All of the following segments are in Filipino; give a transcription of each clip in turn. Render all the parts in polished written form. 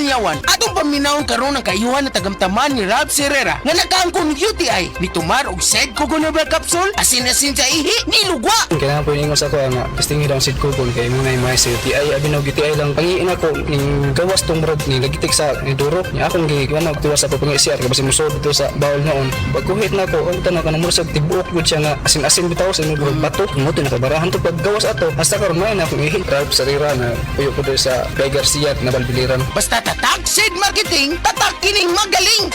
Panyawan. Atong paminawon karon ang kayuhan na tagamtaman ni Rob Herrera nga nakaangkon ng UTI ni Tumar og said Coconut Capsule asin-asin sa ihi ni lugwa. Kailangan po yung sa ko nga testingin ang seed coupon kay muna yung mga UTI abinog UTI lang pangiin ako ning gawas tong brod ni nagitik sa ni duro ni akong giwan og tuwa sa pagpangisiar kay basi musod dito sa bawal noon pagkuhit na ko ang tanan kanang mursag tibuok gud siya nga asin-asin bitaw sa imong brod bato mo to nakabarahan to paggawas ato hasta karon may na akong ihi Ralph Herrera na puyo ko dito sa Bay Garcia na Balbiliran. Basta tatak said marketing, tatak kining magaling.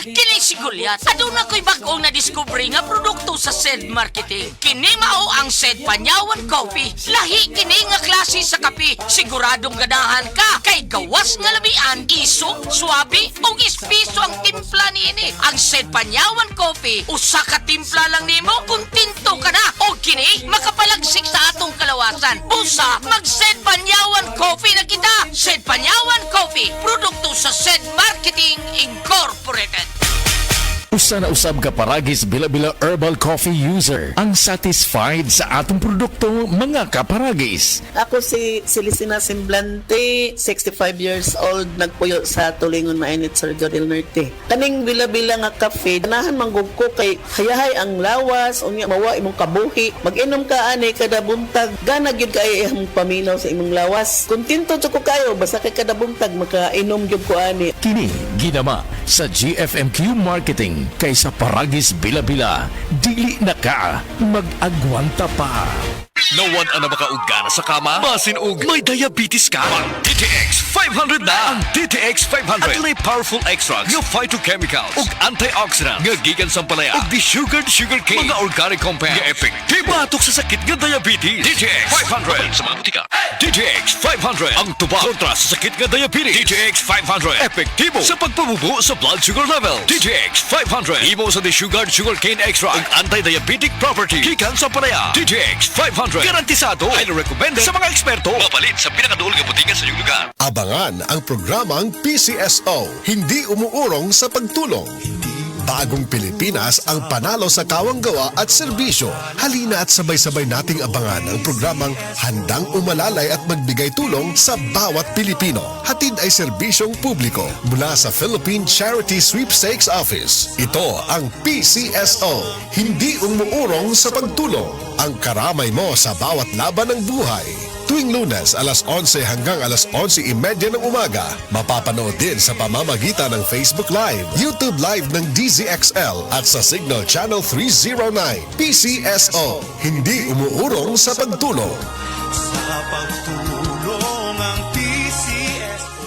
Kini si Goliath. Aduna ko'y bagong na-discover nga produkto sa SED Marketing. Kini mao ang SED Panyawan Coffee. Lahi kini nga klase sa kape. Siguradong ganahan ka. Kay gawas nga lamian, isok, swabe, o ispiso ang timpla niini. Ang SED Panyawan Coffee, usa ka timpla lang nimo, kuntinto ka na. O kini, makapalagsik sa atong kalawasan. Busa, mag-SED Panyawan Coffee na kita. SED Panyawan Coffee, produkto sa SED Marketing Incorporated. Usa na usab ka paragis bila-bila herbal coffee user ang satisfied sa atong produkto mga kaparagis. Ako si Celestina Semblante, 65 years old, nagpuyo sa Tulingon Mainit, Surigao del Norte. Kaning bila-bila nga kafe, ganahan manggug ko kay hayahay ang lawas, unya mawa imong kabuhi. Mag-inom ka ani kada buntag, gana gyud kay imong paminaw sa imong lawas. Kontento jud ko kayo basta kay kada buntag makainom gyud ko ani. Kini ginama sa GFMQ Marketing kaysa paragis bila-bila dili na ka mag-agwanta pa. Nawan ang makaugana sa kama, masin og may diabetes ka. Ang DTX 500 na! Ang DTX 500 at may powerful extracts ng phytochemicals ug antioxidants nga gikan sa palaya ug desugared sugarcane, mga organic compounds nga epektibo batok sa sakit nga diabetes. DTX 500 sa mga butika. DTX 500 ang tubag kontra sa sakit nga diabetes. DTX 500 epektibo sa pagpabubo sa blood sugar level. DTX 500 imo sa desugared sugarcane extract ug anti-diabetic property gikan sa palaya. DTX 500 garantisado ay recommended sa mga eksperto. Mapalit sa pinakaduol nga butika sa iyong lugar. Abangan ang programang PCSO, hindi umuurong sa pagtulong. Bagong Pilipinas ang panalo sa kawanggawa at serbisyo. Halina at sabay-sabay nating abangan ang programang handang umalalay at magbigay tulong sa bawat Pilipino. Hatid ay serbisyong publiko mula sa Philippine Charity Sweepstakes Office. Ito ang PCSO, hindi umuurong sa pagtulong. Ang karamay mo sa bawat laban ng buhay. Tuwing Lunes, alas 11 hanggang alas 11:30 ng umaga. Mapapanood din sa pamamagitan ng Facebook Live, YouTube Live ng DZXL at sa Signal Channel 309. PCSO, hindi umuurong sa pagtulong. Sa pagtulong ang PCSO.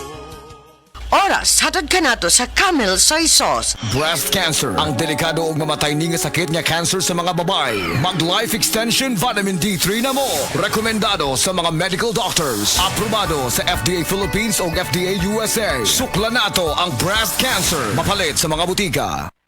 Oras, hatod ka nato sa Camel Soy Sauce. Breast cancer, ang delikado ug mamatay ni nga sakit nga cancer sa mga babae. Mag-life extension vitamin D3 na mo. Rekomendado sa mga medical doctors. Aprobado sa FDA Philippines o FDA USA. Sukla nato ang breast cancer. Mapalit sa mga butika.